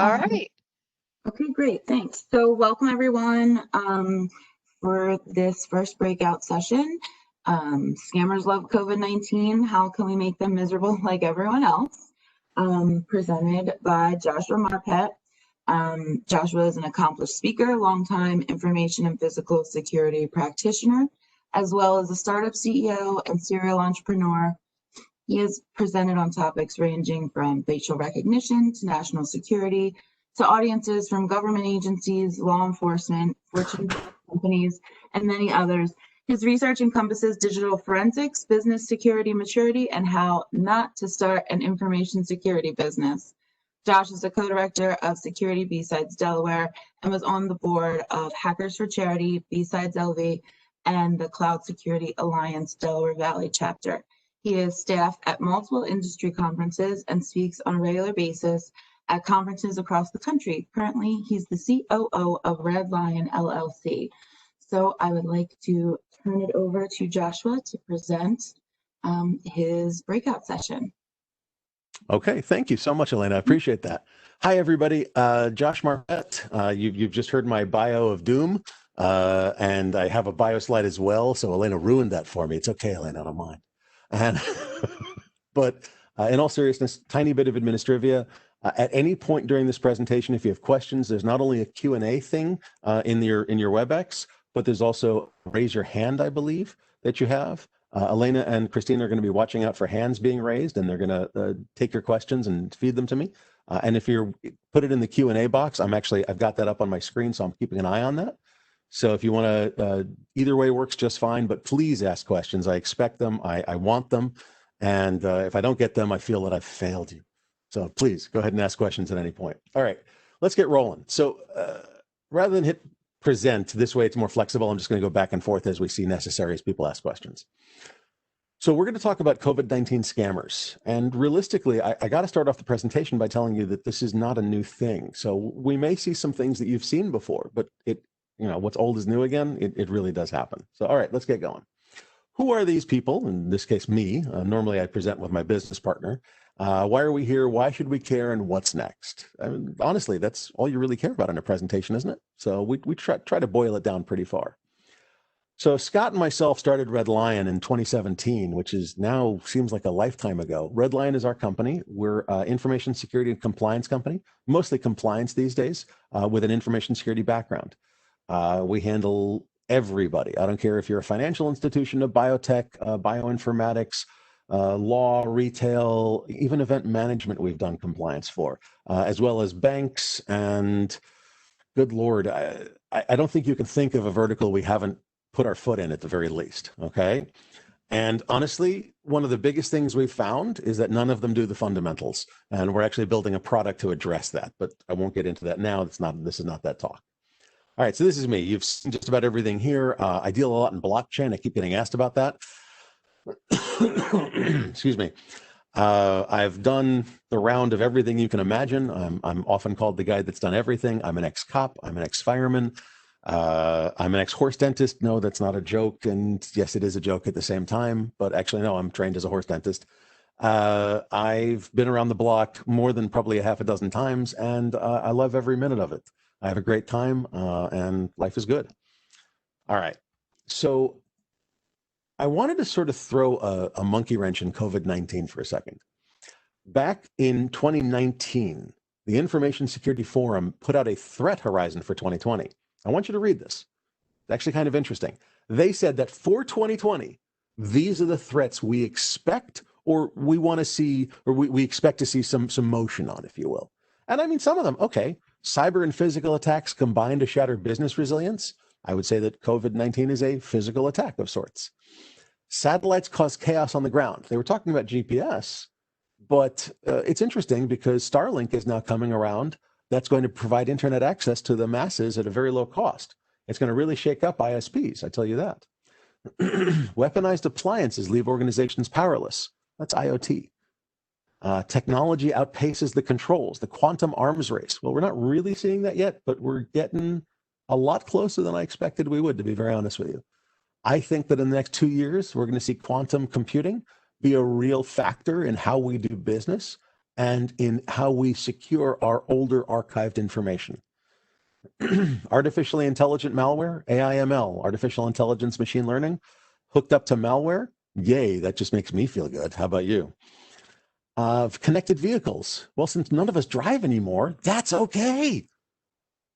All right. Okay, great. Thanks. So welcome everyone for this first breakout session. Scammers love COVID-19. How can we make them miserable like everyone else? Presented by Joshua Marpet. Joshua is an accomplished speaker, longtime information and physical security practitioner, as well as a startup CEO and serial entrepreneur. He has presented on topics ranging from facial recognition to national security, to audiences from government agencies, law enforcement, Fortune companies, and many others. His research encompasses digital forensics, business security maturity, and how not to start an information security business. Josh is a co-director of Security B-Sides Delaware and was on the board of Hackers for Charity, B-Sides LV, and the Cloud Security Alliance Delaware Valley chapter. He is staff at multiple industry conferences and speaks on a regular basis at conferences across the country. Currently, he's the COO of Red Lion LLC. So I would like to turn it over to Joshua to present his breakout session. Okay, thank you so much, Elena. I appreciate that. Hi, everybody. Josh Marpet. You've just heard my bio of doom, and I have a bio slide as well. So Elena ruined that for me. It's okay, Elena, I don't mind. And but in all seriousness, tiny bit of administrivia. At any point during this presentation, if you have questions, there's not only a Q&A thing in your WebEx, but there's also raise your hand, I believe, that you have. Elena and Christine are going to be watching out for hands being raised, and they're going to take your questions and feed them to me. And if you put it in the Q&A box, I've got that up on my screen, so I'm keeping an eye on that. So if you want to, either way works just fine, but please ask questions. I expect them, I want them. And if I don't get them, I feel that I've failed you. So please go ahead and ask questions at any point. All right, let's get rolling. So rather than hit present, this way it's more flexible. I'm just going to go back and forth as we see necessary as people ask questions. So we're going to talk about COVID-19 scammers. And realistically, I got to start off the presentation by telling you that this is not a new thing. So we may see some things that you've seen before, but what's old is new again. It really does happen. So, all right, let's get going. Who are these people? In this case, me. Normally I present with my business partner. Why are we here? Why should we care? And what's next? I mean, honestly, that's all you really care about in a presentation, isn't it? So we try to boil it down pretty far. So Scott and myself started Red Lion in 2017, which is now seems like a lifetime ago. Red Lion is our company. We're an information security and compliance company, mostly compliance these days, with an information security background. We handle everybody. I don't care if you're a financial institution, a biotech, bioinformatics, law, retail, even event management we've done compliance for, as well as banks. And good Lord, I don't think you can think of a vertical we haven't put our foot in at the very least, okay? And honestly, one of the biggest things we've found is that none of them do the fundamentals. And we're actually building a product to address that, but I won't get into that now. This is not that talk. All right, so this is me. You've seen just about everything here. I deal a lot in blockchain. I keep getting asked about that. Excuse me. I've done the round of everything you can imagine. I'm often called the guy that's done everything. I'm an ex-cop. I'm an ex-fireman. I'm an ex-horse dentist. No, that's not a joke. And yes, it is a joke at the same time. But actually, no, I'm trained as a horse dentist. I've been around the block more than probably a half a dozen times, and I love every minute of it. I have a great time, and life is good. All right. So I wanted to sort of throw a monkey wrench in COVID-19 for a second. Back in 2019, the Information Security Forum put out a threat horizon for 2020. I want you to read this. It's actually kind of interesting. They said that for 2020, these are the threats we expect, or we want to see, or we expect to see some motion on, if you will. And I mean, some of them, okay, cyber and physical attacks combined to shatter business resilience. I would say that COVID-19 is a physical attack of sorts. Satellites cause chaos on the ground. They were talking about GPS, but it's interesting because Starlink is now coming around. That's going to provide internet access to the masses at a very low cost. It's going to really shake up ISPs, I tell you that. Weaponized appliances leave organizations powerless. That's IoT. Technology outpaces the controls, the quantum arms race. Well, we're not really seeing that yet, but we're getting a lot closer than I expected we would, to be very honest with you. I think that in the next 2 years, we're going to see quantum computing be a real factor in how we do business. and in how we secure our older archived information. Artificially intelligent malware, AIML, artificial intelligence machine learning, hooked up to malware. Yay, that just makes me feel good. How about you? Connected vehicles. Well, since none of us drive anymore, that's okay.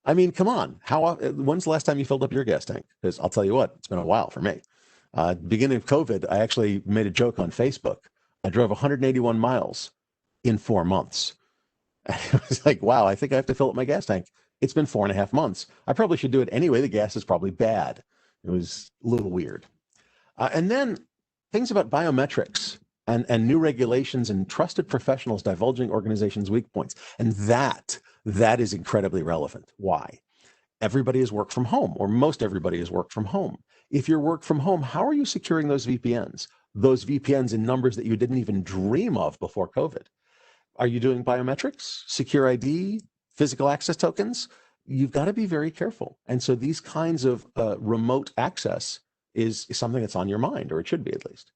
I mean, come on. When's the last time you filled up your gas tank? Because I'll tell you what, it's been a while for me. Beginning of COVID, I actually made a joke on Facebook. I drove 181 miles in 4 months. It was like, wow, I think I have to fill up my gas tank. It's been 4.5 months. I probably should do it anyway. The gas is probably bad. It was a little weird. And then things about biometrics and new regulations and trusted professionals divulging organizations' weak points. And that is incredibly relevant. Why? Everybody has worked from home, or most everybody has worked from home. If you're work from home, how are you securing those VPNs? Those VPNs in numbers that you didn't even dream of before COVID. Are you doing biometrics, secure ID, physical access tokens? You've got to be very careful. And so these kinds of remote access is something that's on your mind, or it should be at least.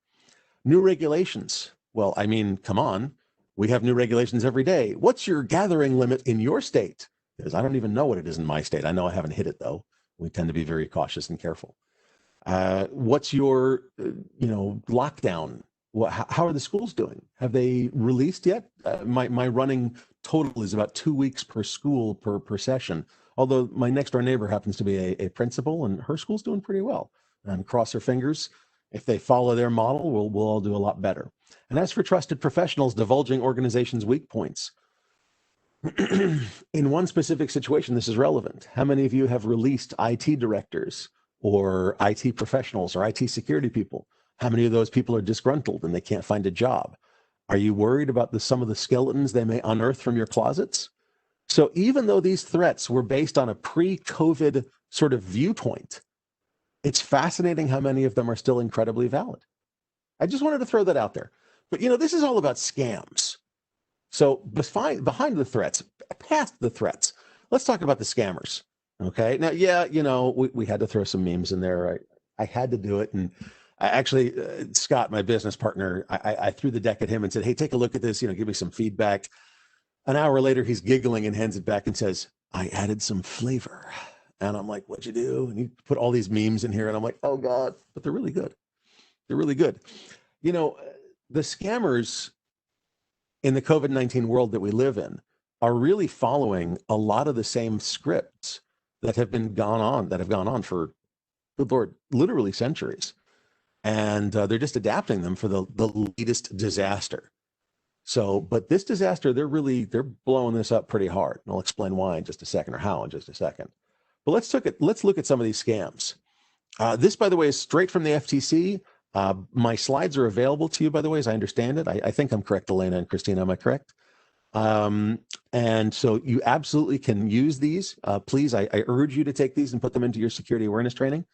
New regulations. Well, I mean, come on. We have new regulations every day. What's your gathering limit in your state? Because I don't even know what it is in my state. I know I haven't hit it, though. We tend to be very cautious and careful. What's your, lockdown? How are the schools doing? Have they released yet? My running total is about 2 weeks per school per session. Although my next door neighbor happens to be a principal, and her school's doing pretty well. And cross her fingers. If they follow their model, we'll all do a lot better. And as for trusted professionals divulging organizations' weak points, in one specific situation, this is relevant. How many of you have released IT directors or IT professionals or IT security people? How many of those people are disgruntled and they can't find a job? Are you worried about some of the skeletons they may unearth from your closets? So even though these threats were based on a pre-COVID sort of viewpoint, it's fascinating how many of them are still incredibly valid. I just wanted to throw that out there. But, this is all about scams. So behind the threats, past the threats, let's talk about the scammers. Okay. Now, yeah, we had to throw some memes in there. I had to do it. And I actually, Scott, my business partner, I threw the deck at him and said, hey, take a look at this, give me some feedback. An hour later, he's giggling and hands it back and says, I added some flavor. And I'm like, what'd you do? And he put all these memes in here. And I'm like, oh, God, but they're really good. They're really good. The scammers in the COVID-19 world that we live in are really following a lot of the same scripts that have gone on for, good Lord, literally centuries. And they're just adapting them for the latest disaster. So, but this disaster, they're blowing this up pretty hard. And I'll explain why in just a second, or how in just a second. But let's look at some of these scams. This, by the way, is straight from the FTC. My slides are available to you, by the way, as I understand it. I think I'm correct, Elena and Christina. Am I correct? And so you absolutely can use these. Please, I urge you to take these and put them into your security awareness training.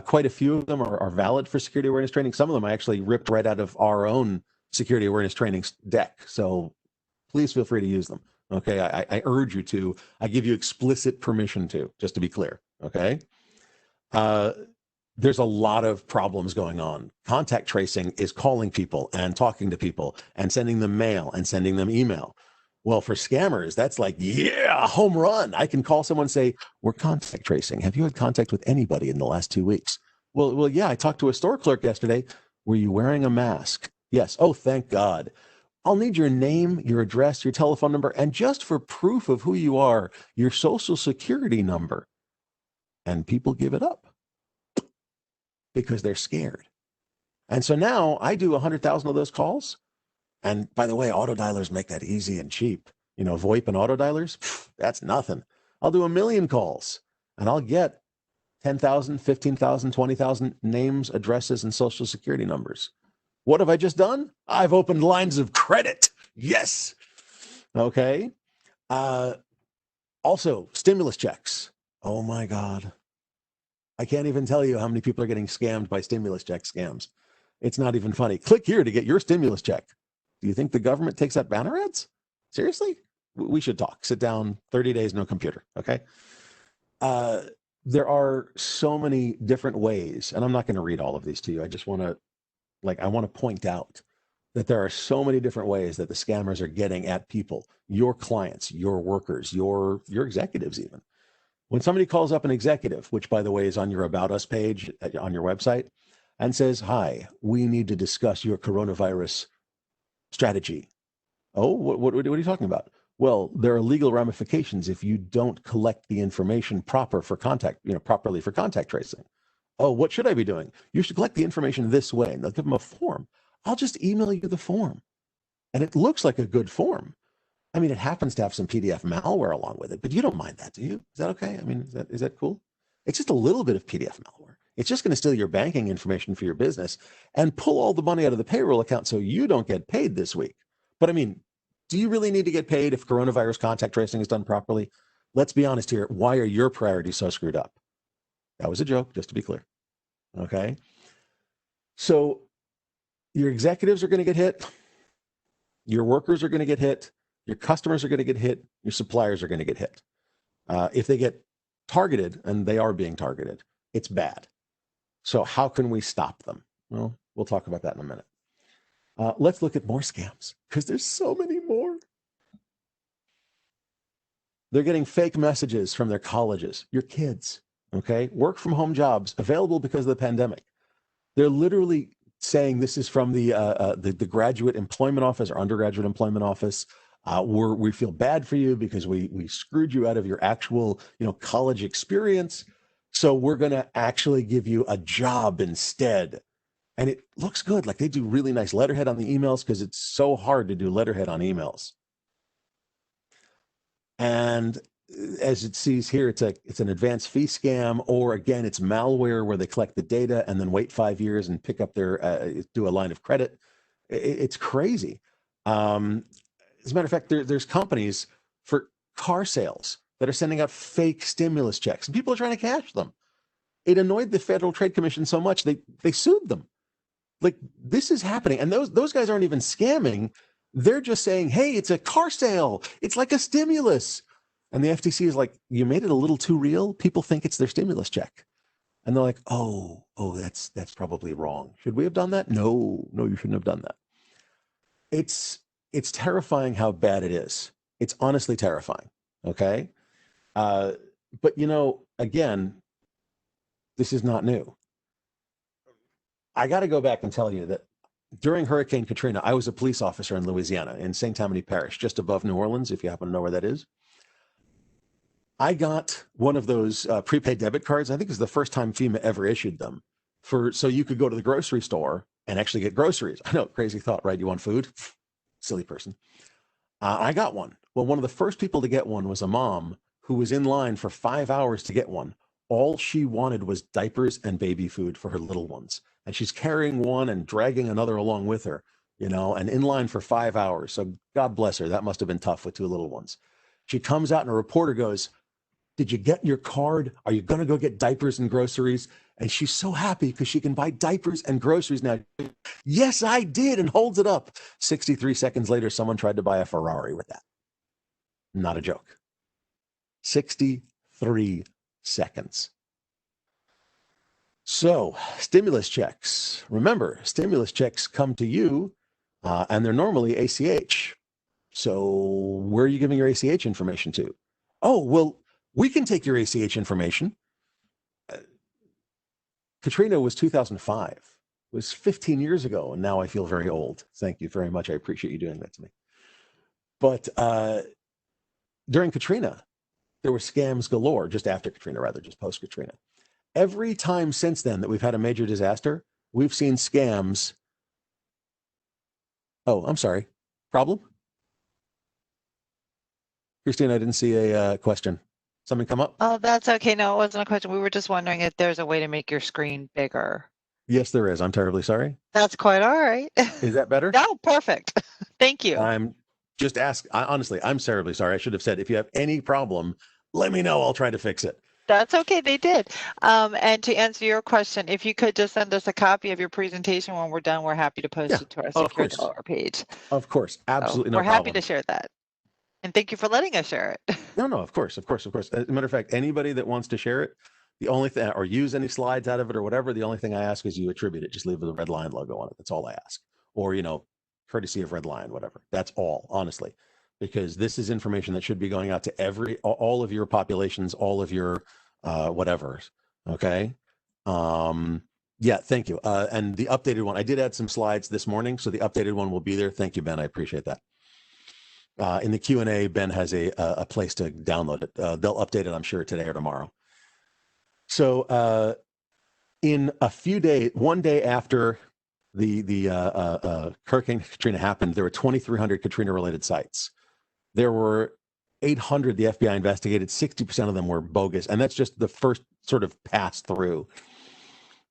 Quite a few of them are valid for security awareness training. Some of them I actually ripped right out of our own security awareness training deck. So please feel free to use them. Okay, I urge you to. I give you explicit permission to, just to be clear. Okay. There's a lot of problems going on. Contact tracing is calling people and talking to people and sending them mail and sending them email. Well, for scammers, that's like, yeah, home run. I can call someone and say, we're contact tracing. Have you had contact with anybody in the last 2 weeks? Well, yeah, I talked to a store clerk yesterday. Were you wearing a mask? Yes. Oh, thank God. I'll need your name, your address, your telephone number, and just for proof of who you are, your social security number. And people give it up because they're scared. And so now I do 100,000 of those calls. And by the way, auto dialers make that easy and cheap. VoIP and auto dialers, that's nothing. I'll do 1 million calls and I'll get 10,000, 15,000, 20,000 names, addresses, and social security numbers. What have I just done? I've opened lines of credit. Yes. Okay. Also, stimulus checks. Oh my God. I can't even tell you how many people are getting scammed by stimulus check scams. It's not even funny. Click here to get your stimulus check. Do you think the government takes that banner ads? Seriously? We should talk. Sit down, 30 days, no computer. Okay. There are so many different ways, and I'm not going to read all of these to you. I just want to, I want to point out that there are so many different ways that the scammers are getting at people, your clients, your workers, your executives even. When somebody calls up an executive, which by the way is on your About Us page on your website, and says, "Hi, we need to discuss your coronavirus strategy." Oh, what are you talking about? Well, there are legal ramifications if you don't collect the information properly for contact tracing. Oh, what should I be doing? You should collect the information this way. And they'll give them a form. I'll just email you the form. And it looks like a good form. I mean, it happens to have some PDF malware along with it, but you don't mind that, do you? Is that okay? I mean, is that cool? It's just a little bit of PDF malware. It's just going to steal your banking information for your business and pull all the money out of the payroll account so you don't get paid this week. But I mean, do you really need to get paid if coronavirus contact tracing is done properly? Let's be honest here. Why are your priorities so screwed up? That was a joke, just to be clear. Okay. So your executives are going to get hit. Your workers are going to get hit. Your customers are going to get hit. Your suppliers are going to get hit. If they get targeted, and they are being targeted, it's bad. So how can we stop them? Well, we'll talk about that in a minute. Let's look at more scams, because there's so many more. They're getting fake messages from their colleges, your kids, okay? Work from home jobs available because of the pandemic. They're literally saying this is from the graduate employment office or undergraduate employment office. We feel bad for you because we screwed you out of your actual, college experience. So we're going to actually give you a job instead. And it looks good. Like they do really nice letterhead on the emails because it's so hard to do letterhead on emails. And as it sees here, it's an advanced fee scam, or again, it's malware where they collect the data and then wait 5 years and pick up do a line of credit. It's crazy. As a matter of fact, there's companies for car sales that are sending out fake stimulus checks, and people are trying to cash them. It annoyed the Federal Trade Commission so much they sued them. Like, this is happening, and those guys aren't even scamming. They're just saying, hey, it's a car sale. It's like a stimulus. And the FTC is like, you made it a little too real. People think it's their stimulus check. And they're like, oh, that's probably wrong. Should we have done that? No, you shouldn't have done that. It's terrifying how bad it is. It's honestly terrifying. Okay. But again, this is not new. I got to go back and tell you that during Hurricane Katrina, I was a police officer in Louisiana, in St. Tammany Parish, just above New Orleans, if you happen to know where that is. I got one of those prepaid debit cards. I think it was the first time FEMA ever issued them, so you could go to the grocery store and actually get groceries. I know, crazy thought, right? You want food? Silly person. I got one. Well, one of the first people to get one was a mom who was in line for 5 hours to get one. All she wanted was diapers and baby food for her little ones. And she's carrying one and dragging another along with her, and in line for 5 hours. So God bless her. That must have been tough with 2 little ones. She comes out and a reporter goes, did you get your card? Are you going to go get diapers and groceries? And she's so happy because she can buy diapers and groceries now. Yes, I did, and holds it up. 63 seconds later, someone tried to buy a Ferrari with that. Not a joke. 63 seconds. So, stimulus checks. Remember, stimulus checks come to you, and they're normally ACH. So, where are you giving your ACH information to? Oh, well, we can take your ACH information. Katrina was 2005. It was 15 years ago, and now I feel very old. Thank you very much. I appreciate you doing that to me. But during Katrina, there were scams galore, just after Katrina, rather, just post-Katrina. Every time since then that we've had a major disaster, we've seen scams. Oh, I'm sorry. Problem? Christine, I didn't see a question. Something come up? Oh, that's okay. No, it wasn't a question. We were just wondering if there's a way to make your screen bigger. Yes, there is. I'm terribly sorry. That's quite all right. Is that better? No, perfect. Thank you. I'm just honestly, I'm terribly sorry. I should have said, if you have any problem, let me know. I'll try to fix it. That's okay. They did. And to answer your question, if you could just send us a copy of your presentation when we're done, we're happy to post it to our Secure Dollar page. Of course. Absolutely no problem. We're happy to share that. And thank you for letting us share it. No, of course. As a matter of fact, anybody that wants to share it, the only thing, or use any slides out of it or whatever, the only thing I ask is you attribute it. Just leave the red line logo on it. That's all I ask. Or, courtesy of Red Lion, whatever. That's all, honestly, because this is information that should be going out to all of your populations, all of your whatever. Okay. Yeah, thank you. And the updated one, I did add some slides this morning, so the updated one will be there. Thank you, Ben. I appreciate that. In the Q&A, Ben has a place to download it. They'll update it, I'm sure, today or tomorrow. So in a few days, one day after the Hurricane Katrina happened, there were 2,300 Katrina-related sites. There were 800 the FBI investigated. 60% of them were bogus, and that's just the first sort of pass through.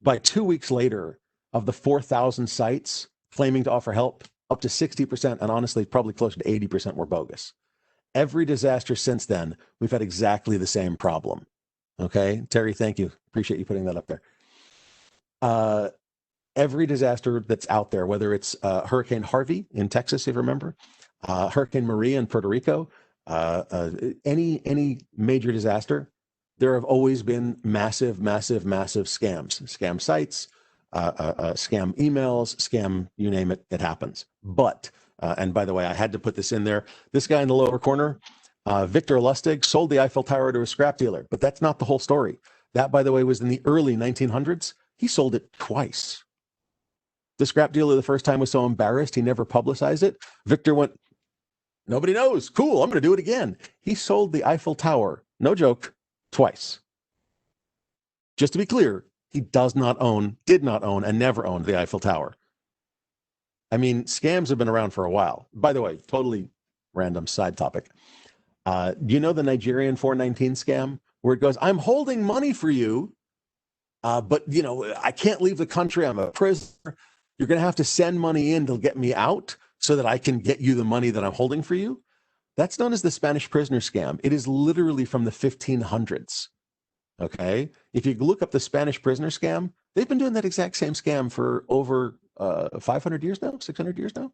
By 2 weeks later, of the 4,000 sites claiming to offer help, up to 60%, and honestly, probably closer to 80% were bogus. Every disaster since then, we've had exactly the same problem. Okay, Terry, thank you. Appreciate you putting that up there. Every disaster that's out there, whether it's Hurricane Harvey in Texas, if you remember, Hurricane Maria in Puerto Rico, any major disaster, there have always been massive scams, scam sites, scam emails, scam, you name it, it happens. But, and by the way, I had to put this in there. This guy in the lower corner, Victor Lustig, sold the Eiffel Tower to a scrap dealer, but that's not the whole story. That, by the way, was in the early 1900s. He sold it twice. The scrap dealer the first time was so embarrassed, he never publicized it. Victor went, nobody knows. Cool, I'm going to do it again. He sold the Eiffel Tower, no joke, twice. Just to be clear, he did not own, and never owned the Eiffel Tower. I mean, scams have been around for a while. By the way, totally random side topic. You know the Nigerian 419 scam where it goes, I'm holding money for you, but you know, I can't leave the country. I'm a prisoner. You're going to have to send money in to get me out so that I can get you the money that I'm holding for you. That's known as the Spanish prisoner scam. It is literally from the 1500s. Okay. If you look up the Spanish prisoner scam, they've been doing that exact same scam for over 500 years now, 600 years now.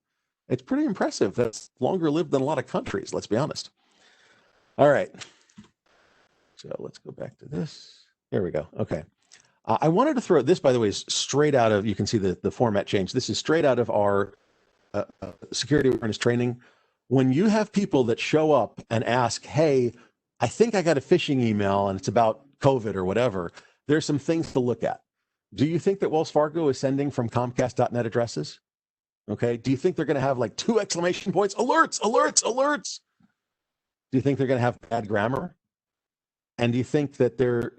It's pretty impressive. That's longer lived than a lot of countries, let's be honest. All right. So let's go back to this. There we go. Okay. I wanted to throw this, by the way, is straight out of, you can see the format change. This is straight out of our security awareness training. When you have people that show up and ask, hey, I think I got a phishing email and it's about COVID or whatever, there's some things to look at. Do you think that Wells Fargo is sending from Comcast.net addresses? Okay. Do you think they're going to have like 2 exclamation points? Alerts, alerts, alerts. Do you think they're going to have bad grammar? And do you think that they're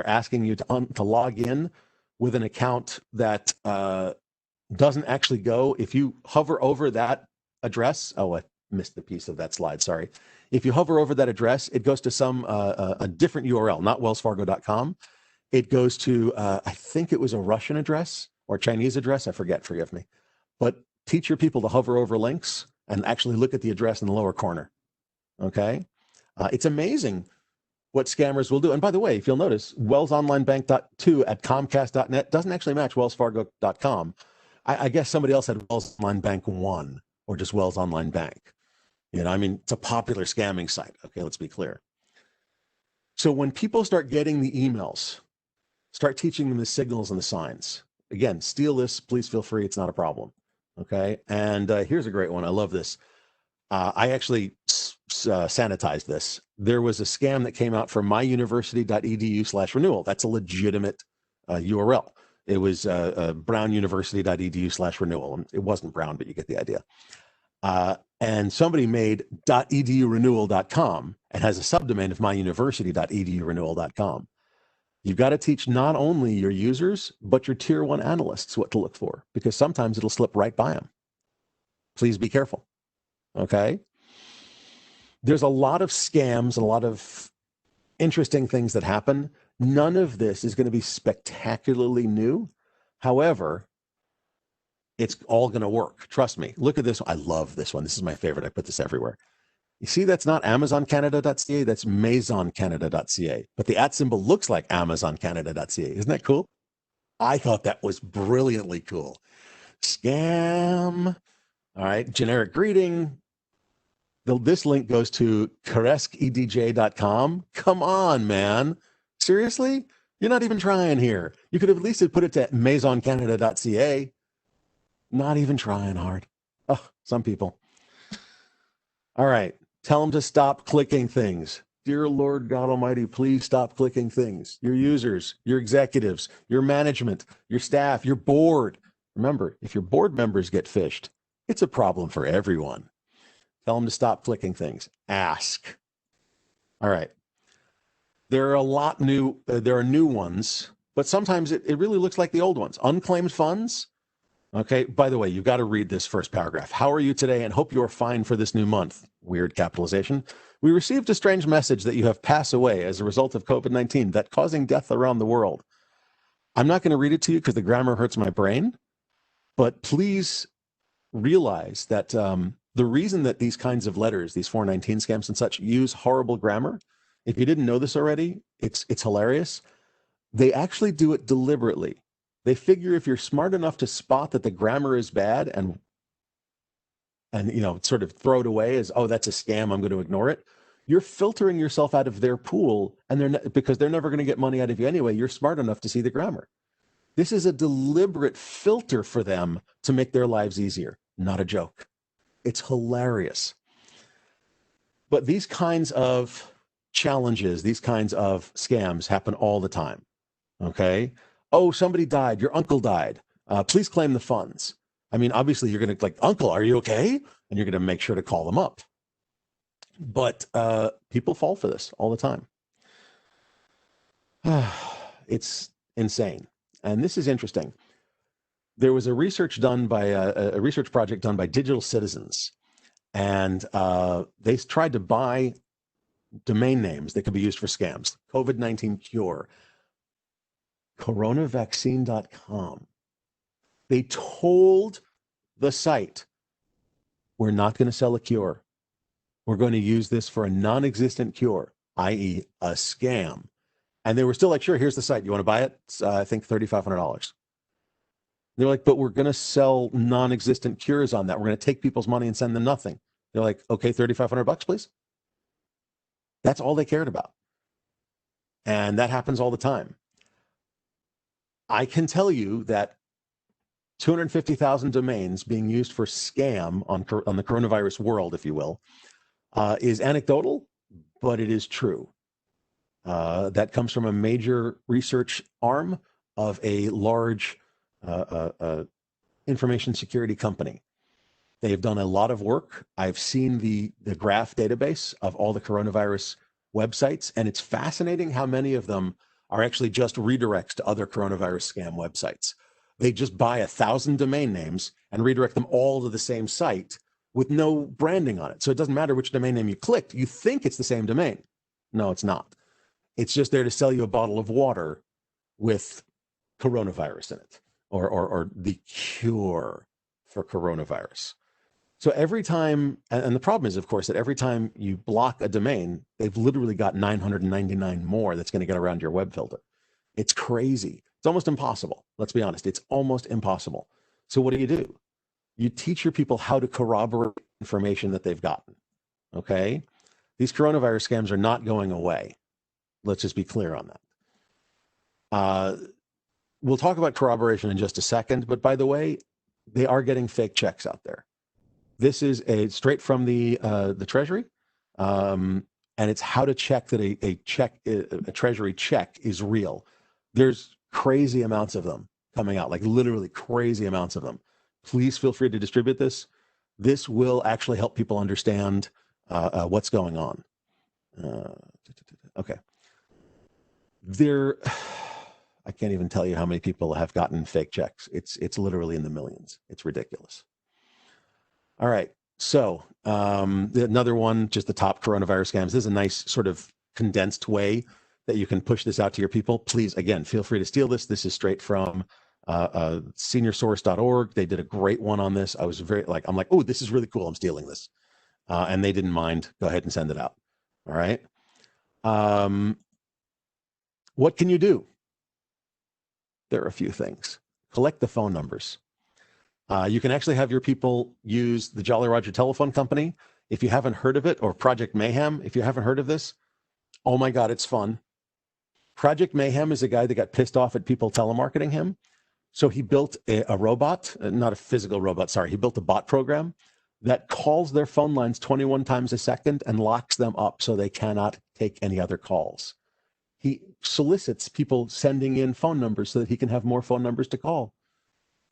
asking you to log in with an account that doesn't actually go? If you hover over that address, oh, I missed the piece of that slide, sorry. If you hover over that address, it goes to some a different URL, not wellsfargo.com. It goes to, I think it was a Russian address or Chinese address, I forget, forgive me. But teach your people to hover over links and actually look at the address in the lower corner, okay? It's amazing what scammers will do. And by the way, if you'll notice, wellsonlinebank.2 at comcast.net doesn't actually match wellsfargo.com. I guess somebody else had Wells Online Bank 1 or just Wells Online Bank. You know, I mean, it's a popular scamming site. Okay, let's be clear. So when people start getting the emails, start teaching them the signals and the signs. Again, steal this, please feel free. It's not a problem. Okay, and here's a great one. I love this. I actually sanitized this. There was a scam that came out from myuniversity.edu/renewal. That's a legitimate URL. It was brownuniversity.edu/renewal. It wasn't Brown, but you get the idea. And somebody made .edurenewal.com and has a subdomain of myuniversity.edurenewal.com. You've got to teach not only your users, but your tier 1 analysts what to look for, because sometimes it'll slip right by them. Please be careful. Okay. There's a lot of scams and a lot of interesting things that happen. None of this is going to be spectacularly new. However, it's all going to work. Trust me. Look at this. I love this one. This is my favorite. I put this everywhere. You see, that's not amazoncanada.ca. That's maisoncanada.ca. But the @ symbol looks like amazoncanada.ca. Isn't that cool? I thought that was brilliantly cool. Scam. All right. Generic greeting. This link goes to kareskedj.com. Come on, man. Seriously? You're not even trying here. You could have at least put it to maisoncanada.ca. Not even trying hard. Oh, some people. All right. Tell them to stop clicking things. Dear Lord God Almighty, please stop clicking things. Your users, your executives, your management, your staff, your board. Remember, if your board members get phished, it's a problem for everyone. Tell them to stop clicking things. Ask. All right. There are new ones, but sometimes it really looks like the old ones. Unclaimed funds. Okay. By the way, you've got to read this first paragraph. How are you today? And hope you are fine for this new month. Weird capitalization. We received a strange message that you have passed away as a result of COVID-19, that causing death around the world. I'm not going to read it to you because the grammar hurts my brain, but please realize that the reason that these kinds of letters, these 419 scams and such, use horrible grammar, if you didn't know this already, it's hilarious. They actually do it deliberately. They figure if you're smart enough to spot that the grammar is bad and sort of throw it away as, oh, that's a scam, I'm going to ignore it, you're filtering yourself out of their pool, and because they're never going to get money out of you anyway. You're smart enough to see the grammar. This is a deliberate filter for them to make their lives easier. Not a joke. It's hilarious. But these kinds of challenges, these kinds of scams happen all the time. Okay? Oh, somebody died. Your uncle died. Please claim the funds. I mean, obviously you're going to uncle, are you okay? And you're going to make sure to call them up. But people fall for this all the time. It's insane. And this is interesting. There was a research project done by Digital Citizens, and they tried to buy domain names that could be used for scams. COVID-19 cure, coronavaccine.com. They told the site, we're not going to sell a cure. We're going to use this for a non-existent cure, i.e. a scam. And they were still like, sure, here's the site. You want to buy it? It's, I think $3,500. They're like, but we're going to sell non-existent cures on that. We're going to take people's money and send them nothing. They're like, okay, $3,500, please. That's all they cared about. And that happens all the time. I can tell you that 250,000 domains being used for scam on the coronavirus world, if you will, is anecdotal, but it is true. That comes from a major research arm of a large information security company. They have done a lot of work. I've seen the graph database of all the coronavirus websites, and it's fascinating how many of them are actually just redirects to other coronavirus scam websites. They just buy 1,000 domain names and redirect them all to the same site with no branding on it. So it doesn't matter which domain name you clicked. You think it's the same domain. No, it's not. It's just there to sell you a bottle of water with coronavirus in it, or the cure for coronavirus. So every time, and the problem is, of course, that every time you block a domain, they've literally got 999 more that's going to get around your web filter. It's crazy. It's almost impossible. Let's be honest. It's almost impossible. So what do? You teach your people how to corroborate information that they've gotten. Okay? These coronavirus scams are not going away. Let's just be clear on that. We'll talk about corroboration in just a second, but by the way, they are getting fake checks out there. This is straight from the Treasury, and it's how to check that a Treasury check is real. There's crazy amounts of them coming out, like literally crazy amounts of them. Please feel free to distribute this. This will actually help people understand what's going on. Okay. I can't even tell you how many people have gotten fake checks. It's literally in the millions. It's ridiculous. All right. So another one, just the top coronavirus scams. This is a nice sort of condensed way that you can push this out to your people. Please, again, feel free to steal this. This is straight from seniorsource.org. They did a great one on this. I was I'm like, oh, this is really cool. I'm stealing this. And they didn't mind. Go ahead and send it out. All right. What can you do? There are a few things. Collect the phone numbers. You can actually have your people use the Jolly Roger Telephone Company. If you haven't heard of it, or Project Mayhem, if you haven't heard of this, oh my God, it's fun. Project Mayhem is a guy that got pissed off at people telemarketing him. So he built a robot, not a physical robot, sorry. He built a bot program that calls their phone lines 21 times a second and locks them up so they cannot take any other calls. He solicits people sending in phone numbers so that he can have more phone numbers to call.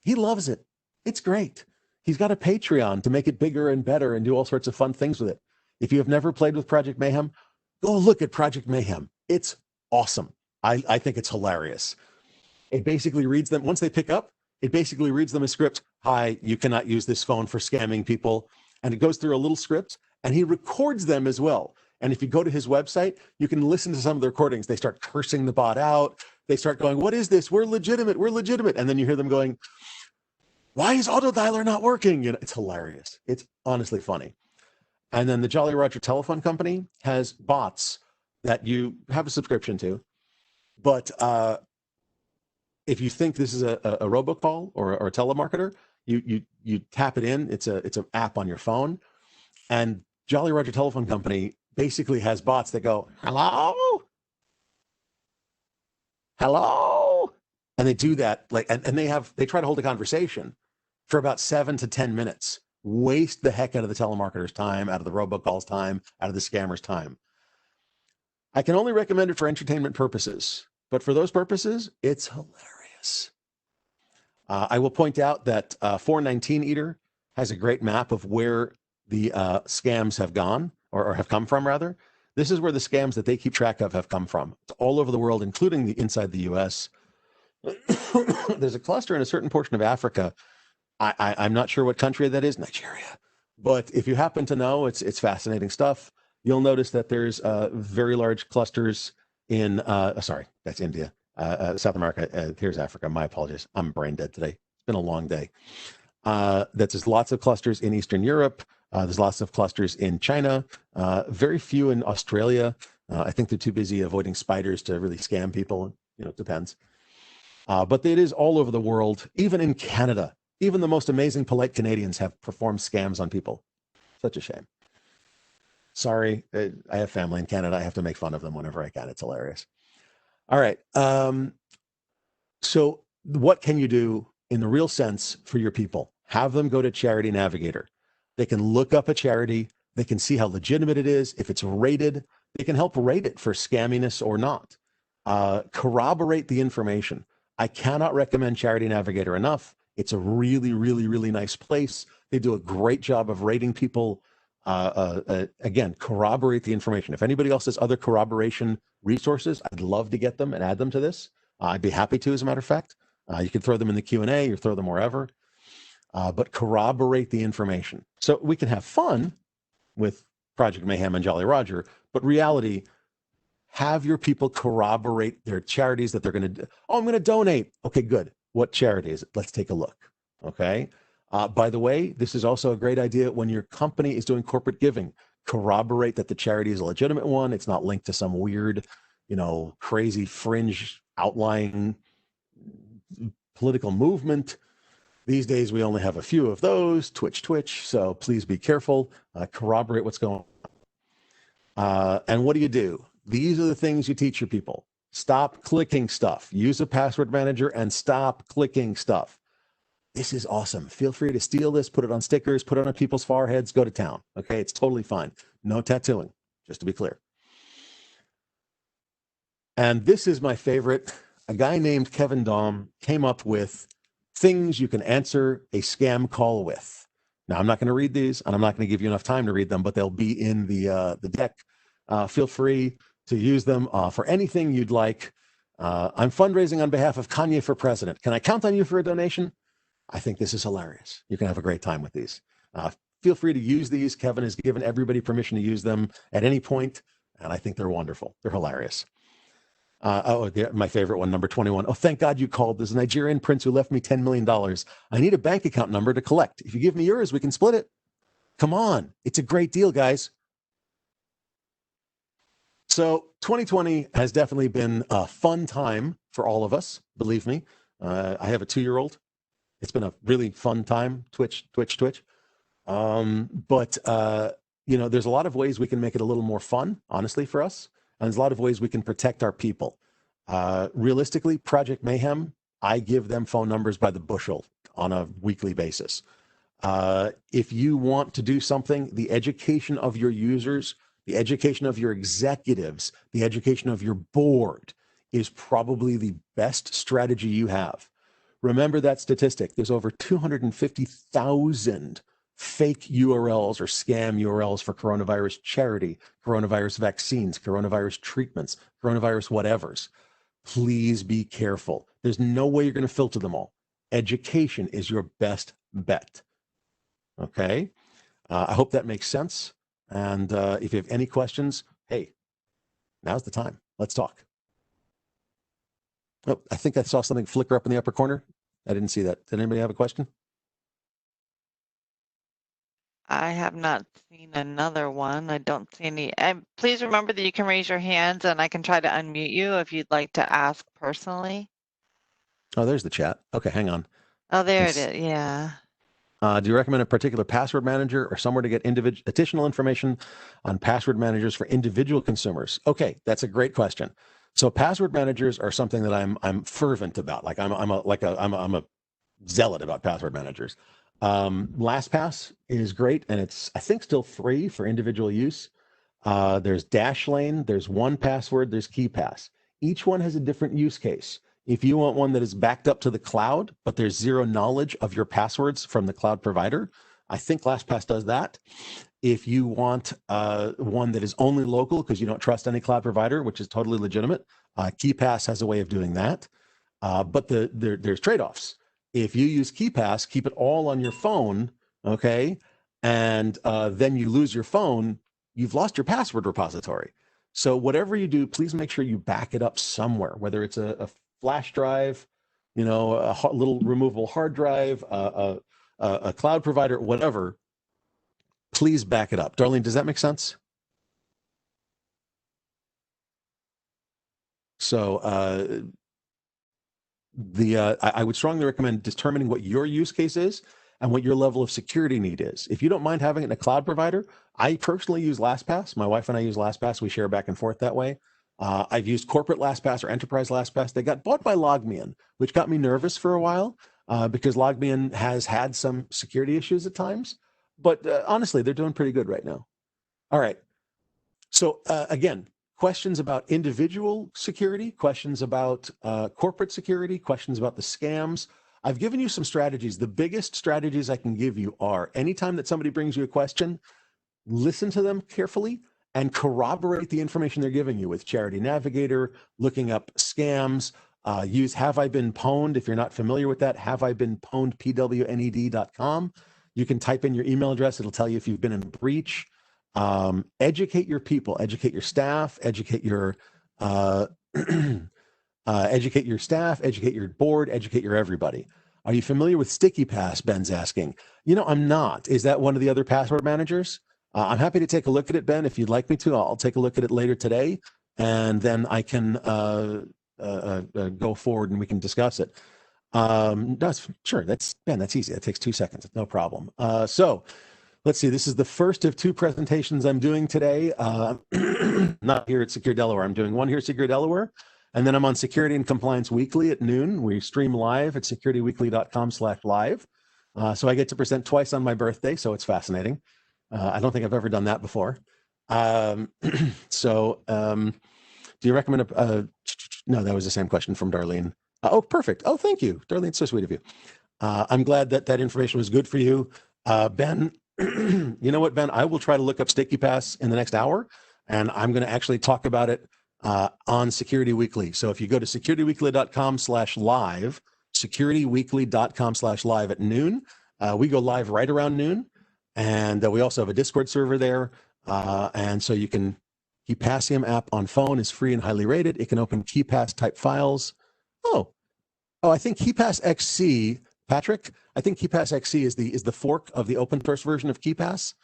He loves it. It's great. He's got a Patreon to make it bigger and better and do all sorts of fun things with it. If you have never played with Project Mayhem, go look at Project Mayhem. It's awesome. I think it's hilarious. It basically reads them, once they pick up, it basically reads them a script. Hi, you cannot use this phone for scamming people. And it goes through a little script and he records them as well. And if you go to his website, you can listen to some of the recordings. They start cursing the bot out. They start going, what is this? We're legitimate. We're legitimate. And then you hear them going, why is auto dialer not working? You know, it's hilarious. It's honestly funny. And then the Jolly Roger telephone company has bots that you have a subscription to. But if you think this is a robocall or a telemarketer, you tap it in. It's an app on your phone, and Jolly Roger Telephone Company basically has bots that go, hello, hello, and they do that and they try to hold a conversation for about 7 to 10 minutes. Waste the heck out of the telemarketer's time, out of the robocall's time, out of the scammer's time. I can only recommend it for entertainment purposes, but for those purposes, it's hilarious. I will point out that 419 Eater has a great map of where the scams have gone, or have come from, rather. This is where the scams that they keep track of have come from. It's all over the world, including inside the US. There's a cluster in a certain portion of Africa. I'm not sure what country that is, Nigeria. But if you happen to know, it's fascinating stuff. You'll notice that there's very large clusters in, sorry, that's India, South America. Here's Africa. My apologies. I'm brain dead today. It's been a long day. There's lots of clusters in Eastern Europe. There's lots of clusters in China. Very few in Australia. I think they're too busy avoiding spiders to really scam people. You know, it depends. But it is all over the world, even in Canada. Even the most amazing, polite Canadians have performed scams on people. Such a shame. Sorry, I have family in Canada. I have to make fun of them whenever I can. It's hilarious. All right. So what can you do in the real sense for your people? Have them go to Charity Navigator. They can look up a charity. They can see how legitimate it is. If it's rated, they can help rate it for scamminess or not. Corroborate the information. I cannot recommend Charity Navigator enough. It's a really, really, really nice place. They do a great job of rating people. Again, corroborate the information. If anybody else has other corroboration resources, I'd love to get them and add them to this. I'd be happy to, as a matter of fact. You can throw them in the Q&A or throw them wherever. But corroborate the information. So we can have fun with Project Mayhem and Jolly Roger, but reality, have your people corroborate their charities that they're going to do. Oh, I'm going to donate. Okay, good. What charity is it? Let's take a look. Okay. By the way, this is also a great idea when your company is doing corporate giving. Corroborate that the charity is a legitimate one. It's not linked to some weird, crazy fringe outlying political movement. These days, we only have a few of those, Twitch. So please be careful. Corroborate what's going on. And what do? These are the things you teach your people. Stop clicking stuff. Use a password manager and stop clicking stuff. This is awesome. Feel free to steal this, put it on stickers, put it on people's foreheads, go to town. Okay, it's totally fine. No tattooing, just to be clear. And this is my favorite. A guy named Kevin Dahm came up with things you can answer a scam call with. Now, I'm not going to read these, and I'm not going to give you enough time to read them, but they'll be in the deck. Feel free to use them for anything you'd like. I'm fundraising on behalf of Kanye for president. Can I count on you for a donation? I think this is hilarious. You can have a great time with these. Feel free to use these. Kevin has given everybody permission to use them at any point, and I think they're wonderful. They're hilarious. My favorite one, number 21. Oh, thank God you called. There's a Nigerian prince who left me $10 million. I need a bank account number to collect. If you give me yours, we can split it. Come on. It's a great deal, guys. So 2020 has definitely been a fun time for all of us. Believe me. I have a 2-year-old. It's been a really fun time. Twitch. But there's a lot of ways we can make it a little more fun, honestly, for us. And there's a lot of ways we can protect our people. Realistically, Project Mayhem, I give them phone numbers by the bushel on a weekly basis. If you want to do something, the education of your users, the education of your executives, the education of your board is probably the best strategy you have. Remember that statistic. There's over 250,000 fake URLs or scam URLs for coronavirus charity, coronavirus vaccines, coronavirus treatments, coronavirus whatevers. Please be careful. There's no way you're going to filter them all. Education is your best bet. Okay? I hope that makes sense. And if you have any questions, hey, now's the time. Let's talk. Oh, I think I saw something flicker up in the upper corner. I didn't see that. Did anybody have a question? I have not seen another one. I don't see any. And please remember that you can raise your hands and I can try to unmute you if you'd like to ask personally. Oh, there's the chat. Okay, hang on. Oh, there it is. Yeah. Do you recommend a particular password manager or somewhere to get additional information on password managers for individual consumers? Okay, that's a great question. So password managers are something that I'm fervent about. Like I'm a zealot about password managers. LastPass is great, and it's I think still free for individual use. There's Dashlane, there's 1Password, there's KeePass. Each one has a different use case. If you want one that is backed up to the cloud, but there's zero knowledge of your passwords from the cloud provider, I think LastPass does that. If you want one that is only local because you don't trust any cloud provider, which is totally legitimate, KeePass has a way of doing that. But there's trade-offs. If you use KeePass, keep it all on your phone, okay, and then you lose your phone, you've lost your password repository. So whatever you do, please make sure you back it up somewhere, whether it's a flash drive, you know, a little removable hard drive, a cloud provider, whatever. Please back it up. Darlene, does that make sense? So I would strongly recommend determining what your use case is and what your level of security need is. If you don't mind having it in a cloud provider, I personally use LastPass. My wife and I use LastPass. We share back and forth that way. I've used corporate LastPass or enterprise LastPass. They got bought by LogMeIn, which got me nervous for a while because LogMeIn has had some security issues at times. But honestly, they're doing pretty good right now. All right. So again, questions about individual security, questions about corporate security, questions about the scams. I've given you some strategies. The biggest strategies I can give you are anytime that somebody brings you a question, listen to them carefully and corroborate the information they're giving you with Charity Navigator, looking up scams, use Have I Been Pwned. If you're not familiar with that, Have I Been Pwned, pwned.com. You can type in your email address. It'll tell you if you've been in breach. Educate your people, educate your staff, educate your staff, educate your board, educate your everybody. Are you familiar with Sticky Pass? Ben's asking. You know, I'm not. Is that one of the other password managers? I'm happy to take a look at it, Ben. If you'd like me to, I'll take a look at it later today, and then I can go forward and we can discuss it. Sure. That's Ben. That's easy. That takes 2 seconds. No problem. So. Let's see, this is the first of 2 presentations I'm doing today. Not here at Secure Delaware. I'm doing one here at Secure Delaware, and then I'm on Security and Compliance Weekly at noon. We stream live at securityweekly.com/live. So I get to present twice on my birthday, so it's fascinating. I don't think I've ever done that before. Do you recommend no, that was the same question from Darlene. Oh, perfect. Oh, thank you. Darlene, it's so sweet of you. I'm glad that that information was good for you. Ben, you know what, Ben? I will try to look up Sticky Pass in the next hour, and I'm going to actually talk about it on Security Weekly. So if you go to securityweekly.com/live, securityweekly.com/live at noon, we go live right around noon, and we also have a Discord server there, and so you can. KeePassium app on phone is free and highly rated. It can open KeePass type files. Oh, I think KeePass XC. Patrick, I think KeePass XC is the fork of the open source version of KeePass.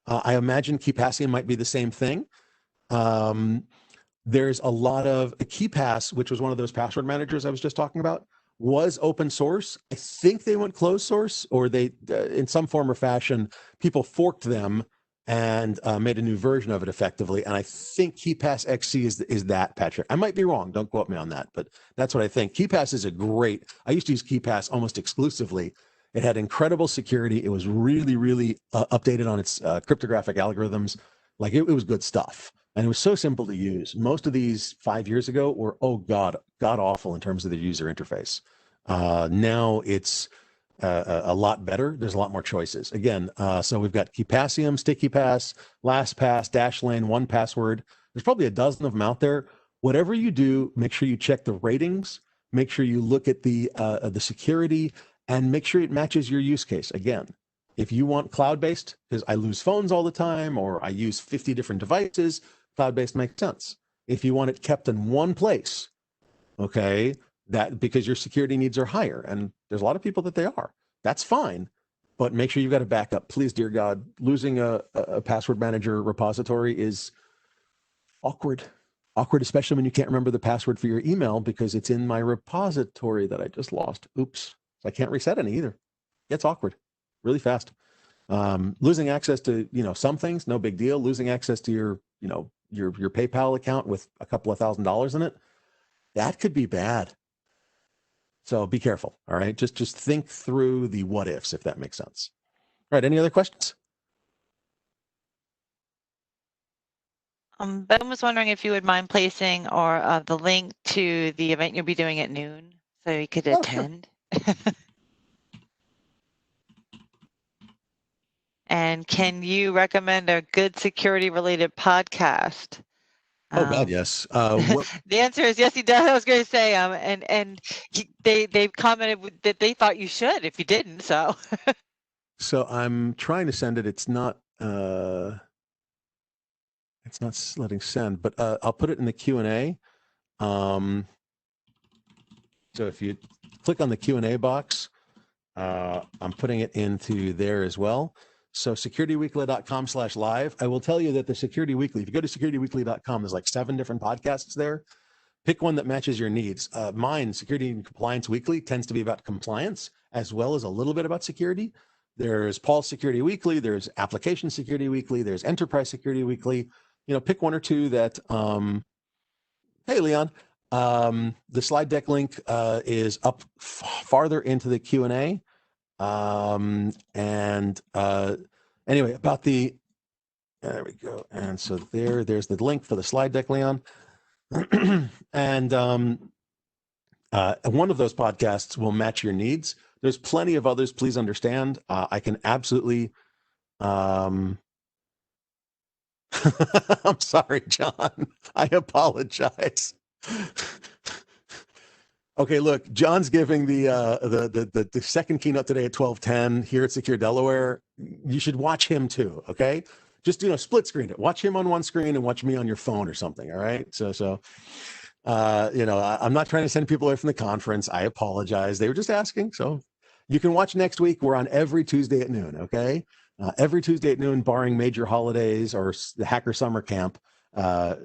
I imagine KeePassium might be the same thing. There's a lot of KeePass, which was one of those password managers I was just talking about, was open source. I think they went closed source, or they, in some form or fashion, people forked them and made a new version of it effectively. And I think KeyPass XC is that, Patrick. I might be wrong. Don't quote me on that, but that's what I think. KeyPass is I used to use KeyPass almost exclusively. It had incredible security. It was really, really updated on its cryptographic algorithms. Like it was good stuff. And it was so simple to use. Most of these 5 years ago were, god awful in terms of the user interface. Now it's a lot better. There's a lot more choices. Again, so we've got KeyPassium, StickyPass, LastPass, Dashlane, 1Password. There's probably a dozen of them out there. Whatever you do, make sure you check the ratings. Make sure you look at the security, and make sure it matches your use case. Again, if you want cloud-based, because I lose phones all the time, or I use 50 different devices, cloud-based makes sense. If you want it kept in one place, okay, that because your security needs are higher, and there's a lot of people that they are, that's fine, but make sure you've got a backup. Please, dear God, losing a password manager repository is awkward, especially when you can't remember the password for your email because it's in my repository that I just lost. Oops. So I can't reset any either. It's awkward really fast. Losing access to, some things, no big deal. Losing access to your PayPal account with a couple of $1,000s in it, that could be bad. So be careful. All right. Just think through the what ifs, if that makes sense. All right. Any other questions? Ben was wondering if you would mind placing the link to the event you'll be doing at noon so he could attend. Sure. And can you recommend a good security-related podcast? Oh God, yes. The answer is yes, he does. I was going to say, and they commented that they thought you should if you didn't. So. So I'm trying to send it. It's not letting send, but I'll put it in the Q&A. So if you click on the Q&A box, I'm putting it into there as well. So securityweekly.com/live. I will tell you that the Security Weekly, if you go to securityweekly.com, there's like 7 different podcasts there. Pick one that matches your needs. Mine, Security and Compliance Weekly, tends to be about compliance as well as a little bit about security. There's Paul's Security Weekly. There's Application Security Weekly. There's Enterprise Security Weekly. Pick one or two that, hey, Leon, the slide deck link is up farther into the Q&A. Anyway, about there we go. And so there's the link for the slide deck, Leon. And one of those podcasts will match your needs. There's plenty of others. Please understand. I can absolutely, I'm sorry, John. I apologize. Okay, look, John's giving the second keynote today at 12:10 here at Secure Delaware. You should watch him too, okay? Just, split screen it. Watch him on one screen and watch me on your phone or something, all right? So I'm not trying to send people away from the conference. I apologize. They were just asking. So you can watch next week. We're on every Tuesday at noon, okay? Every Tuesday at noon, barring major holidays or the Hacker Summer Camp.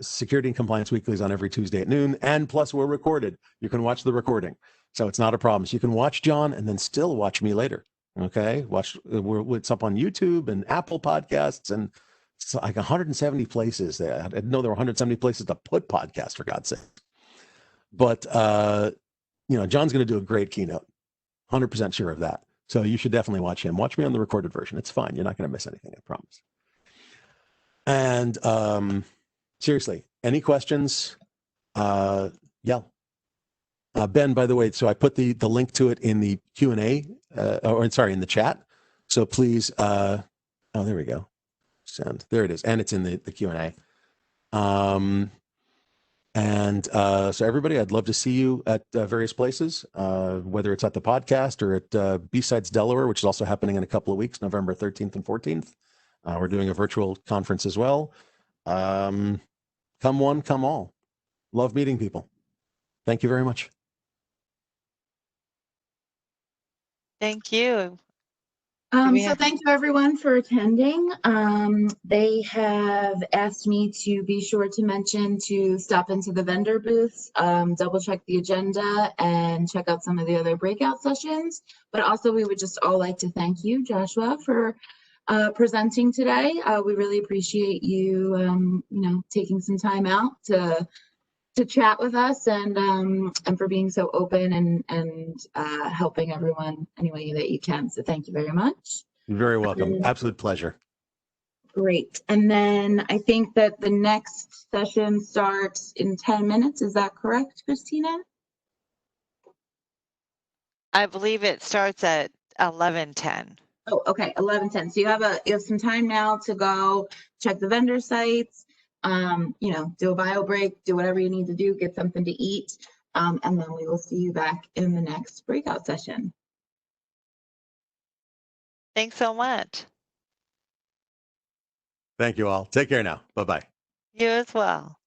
Security and Compliance Weekly is on every Tuesday at noon, and plus we're recorded. You can watch the recording, so it's not a problem. So you can watch John and then still watch me later. Okay, it's up on YouTube and Apple Podcasts, and it's like 170 places. I didn't know there were 170 places to put podcasts, for God's sake. But John's going to do a great keynote. 100% sure of that. So you should definitely watch him. Watch me on the recorded version. It's fine. You're not going to miss anything, I promise. And seriously, any questions? Yell. Ben, by the way, so I put the link to it in the Q&A, in the chat. So please, there we go. Send. There it is. And it's in the Q&A. So everybody, I'd love to see you at various places, whether it's at the podcast or at B-Sides Delaware, which is also happening in a couple of weeks, November 13th and 14th. We're doing a virtual conference as well. Come one, come all. Love meeting people. Thank you very much. Thank you. So thank you everyone for attending. They have asked me to be sure to mention to stop into the vendor booths, double check the agenda and check out some of the other breakout sessions. But also we would just all like to thank you, Joshua, for presenting today. We really appreciate you, taking some time out to chat with us and for being so open and helping everyone any way that you can. So thank you very much. You're very welcome. Absolute pleasure. Great. And then I think that the next session starts in 10 minutes. Is that correct, Christina? I believe it starts at 11:10. Oh, okay, 11:10. So you have some time now to go check the vendor sites, do a bio break, do whatever you need to do, get something to eat, and then we will see you back in the next breakout session. Thanks so much. Thank you all. Take care now. Bye-bye. You as well.